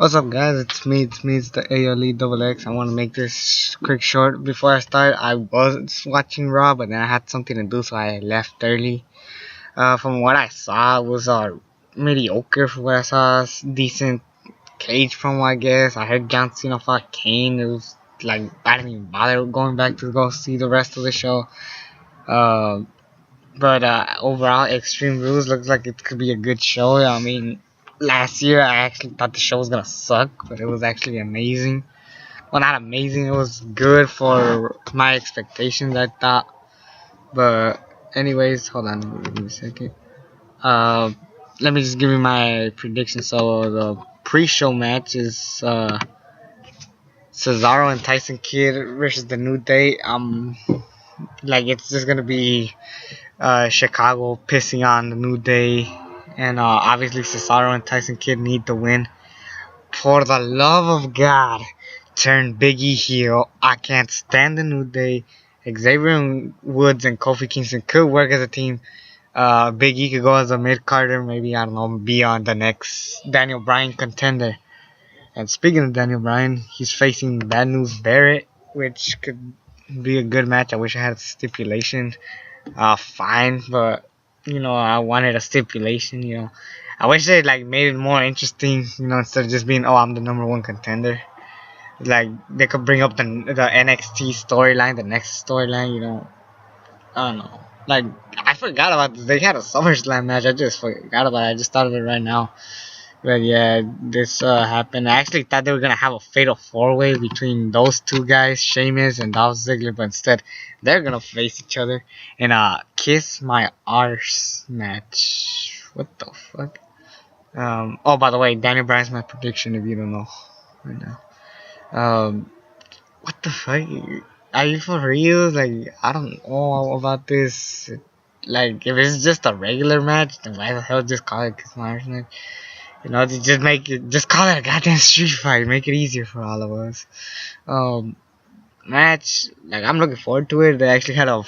What's up, guys? It's the ALE double X. I want to make this quick short. Before I start, I was watching Raw, but then I had something to do, so I left early. From what I saw, it was mediocre. From what I saw, decent cage promo, I guess. I heard John Cena fought Kane. It was like I didn't even bother going back to go see the rest of the show. Uh, but overall, Extreme Rules looks like it could be a good show. I mean, last year I actually thought the show was gonna suck, but it was actually amazing. Well, not amazing. It was good for my expectations, I thought. But anyways, hold on, give me a second. Uh, Let me just give you my prediction. So the pre-show match is Cesaro and Tyson Kidd versus the New Day. Like it's just gonna be Chicago pissing on the New Day, and obviously Cesaro and Tyson Kidd need to win. For the love of God, turn Big E heel. I can't stand the New Day. Xavier Woods and Kofi Kingston could work as a team. Big E could go as a mid-carder, maybe, I don't know, be on the next Daniel Bryan contender. And speaking of Daniel Bryan, he's facing Bad News Barrett, which could be a good match. I wish I had a stipulation. Fine, but I wanted a stipulation. I wish they made it more interesting. Instead of just being, oh, I'm the number one contender. Like they could bring up the NXT storyline, the next storyline. I don't know. Like I forgot about this. They had a SummerSlam match. I just forgot about it. I just thought of it right now. But yeah, this happened. I actually thought they were gonna have a fatal four-way between those two guys, Sheamus and Dolph Ziggler, but instead they're gonna face each other in a Kiss My Arse match. What the fuck? Oh, by the way, Daniel Bryan's my prediction. If you don't know right now. What the fuck? Are you for real? Like, I don't know about this. Like, if it's just a regular match, then why the hell just call it Kiss My Arse match? Just call it a goddamn street fight. Make it easier for all of us. Match, like I'm looking forward to it. They actually had a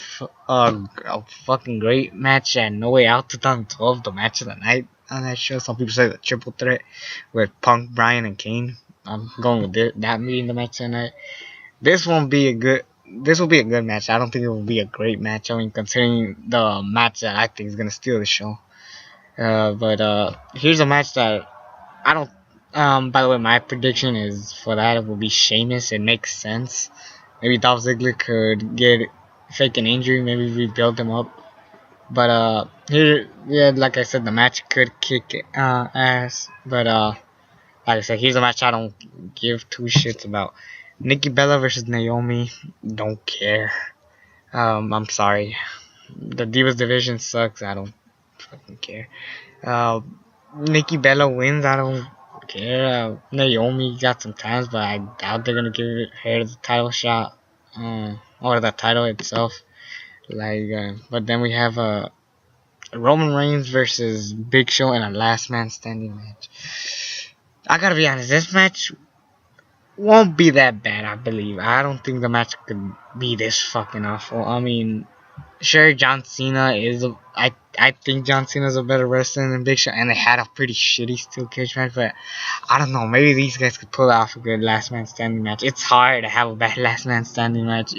fucking great match at No Way Out 2012, the match of the night on that show. Some people say the triple threat with Punk, Bryan, and Kane. I'm going with that being the match tonight. This will be a good match. I don't think it will be a great match. I mean, considering the match that I think is gonna steal the show. But here's a match that I don't. By the way, my prediction is for that it will be Sheamus. It makes sense. Maybe Dolph Ziggler could fake an injury, maybe rebuild him up. But here, yeah, like I said, the match could kick ass. But like I said, here's a match I don't give two shits about. Nikki Bella versus Naomi. Don't care. I'm sorry. The Divas division sucks. I don't fucking care. Nikki Bella wins. I don't care. Naomi got some times, but I doubt they're gonna give her the title shot, or the title itself. But then we have Roman Reigns versus Big Show in a last man standing match. I gotta be honest, this match won't be that bad. I believe. I don't think the match could be this fucking awful. I mean, sure, John Cena is I think John Cena's a better wrestler than Big Show, and they had a pretty shitty steel cage match, but I don't know, maybe these guys could pull off a good last man standing match. It's hard to have a bad last man standing match.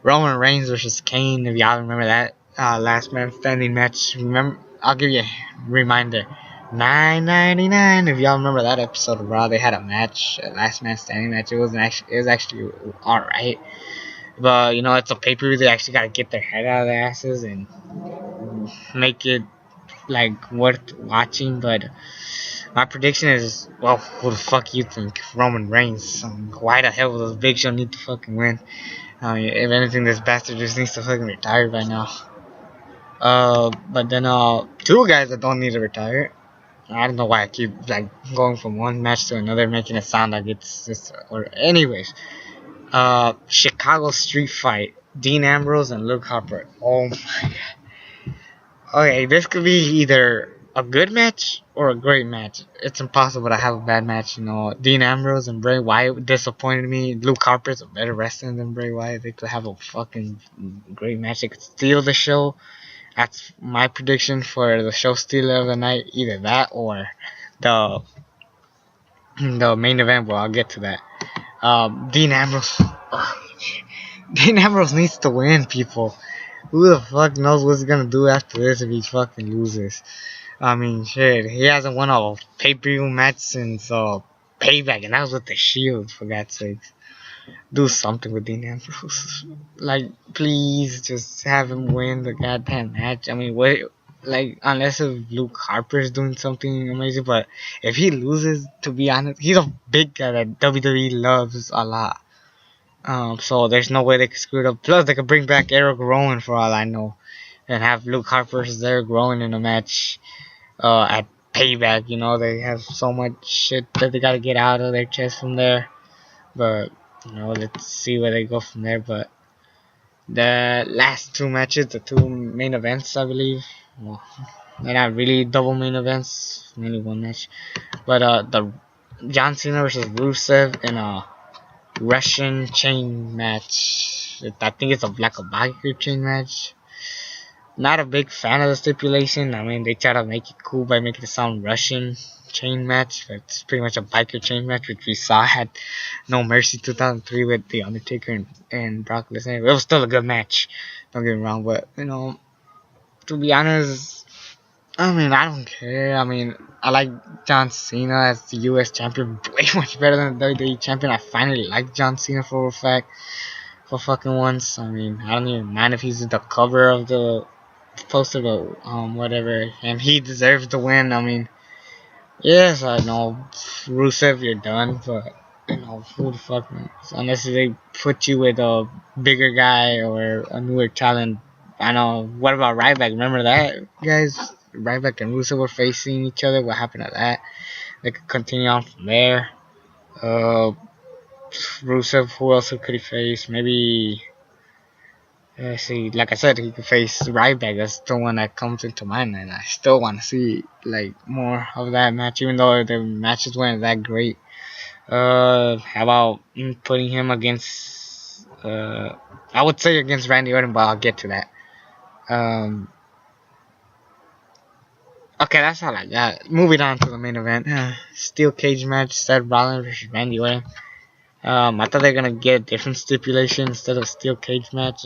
Roman Reigns versus Kane, if y'all remember that last man standing match. Remember, I'll give you a reminder. $9.99. If y'all remember that episode of Raw, they had a match, a last man standing match. It was actually alright. But it's a pay-per-view. They actually gotta get their head out of their asses and make it worth watching. But my prediction is, well, who the fuck you think? Roman Reigns. Why the hell does Big Show need to fucking win? I mean, if anything, this bastard just needs to fucking retire by now. But then two guys that don't need to retire. I don't know why I keep going from one match to another, making it sound like it's just. Or anyways. Chicago Street Fight, Dean Ambrose and Luke Harper. Oh my god. Okay, this could be either a good match or a great match. It's impossible to have a bad match. Dean Ambrose and Bray Wyatt disappointed me. Luke Harper's a better wrestler than Bray Wyatt. They could have a fucking great match. They could steal the show. That's my prediction for the show stealer of the night. Either that or the the main event. Well, I'll get to that. Dean Ambrose. Dean Ambrose needs to win, people. Who the fuck knows what he's gonna do after this if he fucking loses? I mean, shit, he hasn't won a pay-per-view match since Payback, and that was with the Shield, for God's sakes. Do something with Dean Ambrose. Like, please, just have him win the goddamn match. I mean, what? Like, unless if Luke Harper's doing something amazing, but if he loses, to be honest, he's a big guy that WWE loves a lot. So there's no way they could screw it up. Plus, they could bring back Eric Rowan for all I know, and have Luke Harper there growing in a match at Payback. You know, they have so much shit that they gotta get out of their chest from there. But let's see where they go from there. But the last two matches, the two main events, I believe. Well, they're not really double main events, only one match. But the John Cena versus Rusev in a Russian chain match. I think it's like a biker chain match. Not a big fan of the stipulation. I mean, they try to make it cool by making it sound Russian chain match, but it's pretty much a biker chain match, which we saw at No Mercy 2003 with The Undertaker and Brock Lesnar. It was still a good match, don't get me wrong, but to be honest, I mean, I don't care. I mean, I like John Cena as the US champion way much better than the WWE champion. I finally like John Cena for a fact, for fucking once. I mean, I don't even mind if he's the cover of the poster, but whatever. And he deserves the win. I mean, yes, I know, Rusev, you're done, but who the fuck knows? Unless they put you with a bigger guy or a newer talent. I know. What about Ryback? Remember that, guys? Ryback and Rusev were facing each other. What happened to that? They could continue on from there. Rusev, who else could he face? Maybe, let's see, like I said, he could face Ryback. That's the one that comes into mind, and I still want to see more of that match, even though the matches weren't that great. How about putting him against? I would say against Randy Orton, but I'll get to that. Okay, that's all I got. Moving on to the main event. Steel cage match, Seth Rollins versus Randy Orton. I thought they were gonna get a different stipulation instead of steel cage match.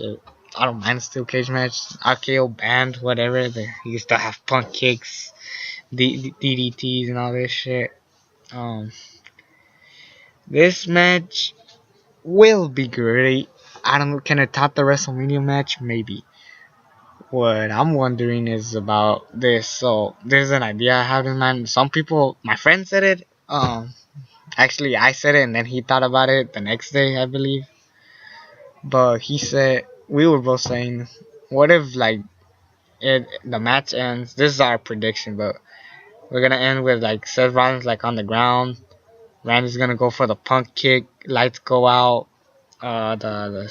I don't mind a steel cage match. RKO banned, whatever. You used to have punk kicks, DDTs, and all this shit. This match will be great. I don't know. Can it top the WrestleMania match? Maybe. What I'm wondering is about this. So there's an idea I have in mind. Some people, my friend said it. Actually, I said it, and then he thought about it the next day, I believe. But he said, we were both saying, what if the match ends? This is our prediction, but we're gonna end with Seth Rollins on the ground. Randy's gonna go for the punk kick. Lights go out. The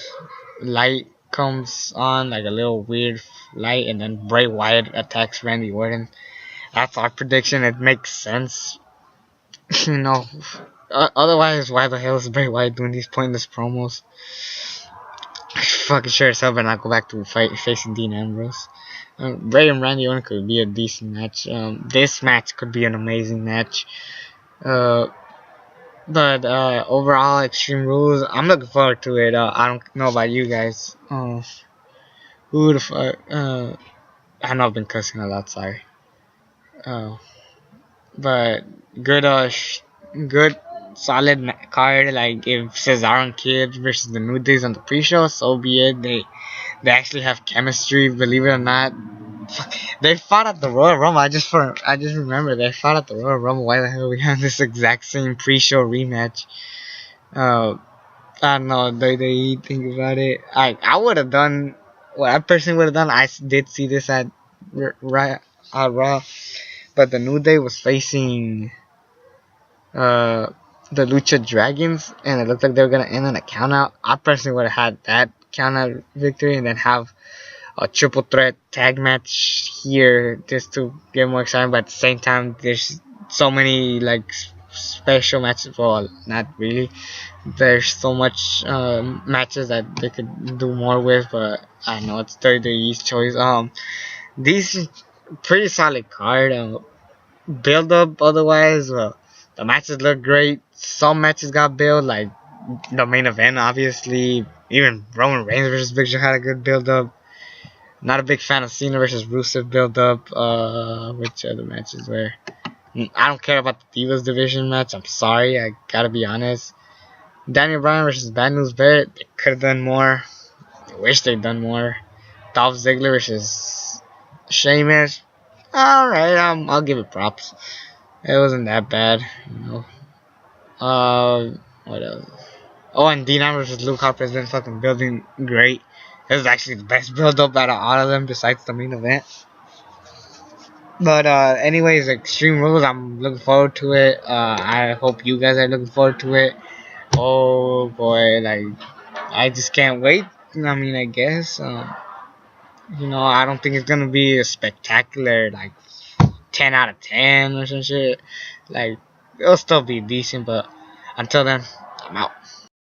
light comes on, a little weird light, and then Bray Wyatt attacks Randy Orton. That's our prediction. It makes sense. Otherwise, why the hell is Bray Wyatt doing these pointless promos? Fucking sure as hell better not go back to facing Dean Ambrose. Bray and Randy Orton could be a decent match. This match could be an amazing match. But overall, Extreme Rules, I'm looking forward to it. I don't know about you guys. Who the fuck? I know I've been cussing a lot, sorry. But good, solid card. If Cesaro and Kid versus the New Days on the pre-show, so be it. They actually have chemistry, believe it or not. They fought at the Royal Rumble. I just remember they fought at the Royal Rumble. Why the hell we have this exact same pre-show rematch? I don't know. They think about it. I would have done what I personally would have done. I did see this at Raw, but the New Day was facing the Lucha Dragons, and it looked like they were gonna end on a countout. I personally would have had that countout victory, and then have a triple threat tag match here just to get more exciting. But at the same time, there's so many special matches. Well, not really. There's so much matches that they could do more with, but I know it's WWE's choice. These pretty solid card. Build up otherwise. Well, The matches look great. Some matches got built, like the main event, obviously. Even Roman Reigns versus Big Show had a good build up. Not a big fan of Cena versus Rusev build up. Which other matches were? I don't care about the Divas division match. I'm sorry, I gotta be honest. Daniel Bryan versus Bad News Barrett, they could have done more. I wish they'd done more. Dolph Ziggler versus Sheamus. Alright, I'll give it props. It wasn't that bad, you know. What else? Oh, and Dean Ambrose versus Luke Harper has been fucking building great. This is actually the best build up out of all of them besides the main event. But anyways, Extreme Rules, I'm looking forward to it. I hope you guys are looking forward to it. Oh boy, like I just can't wait. I mean, I guess I don't think it's gonna be a spectacular like 10 out of 10 or some shit. Like it'll still be decent, but until then, I'm out.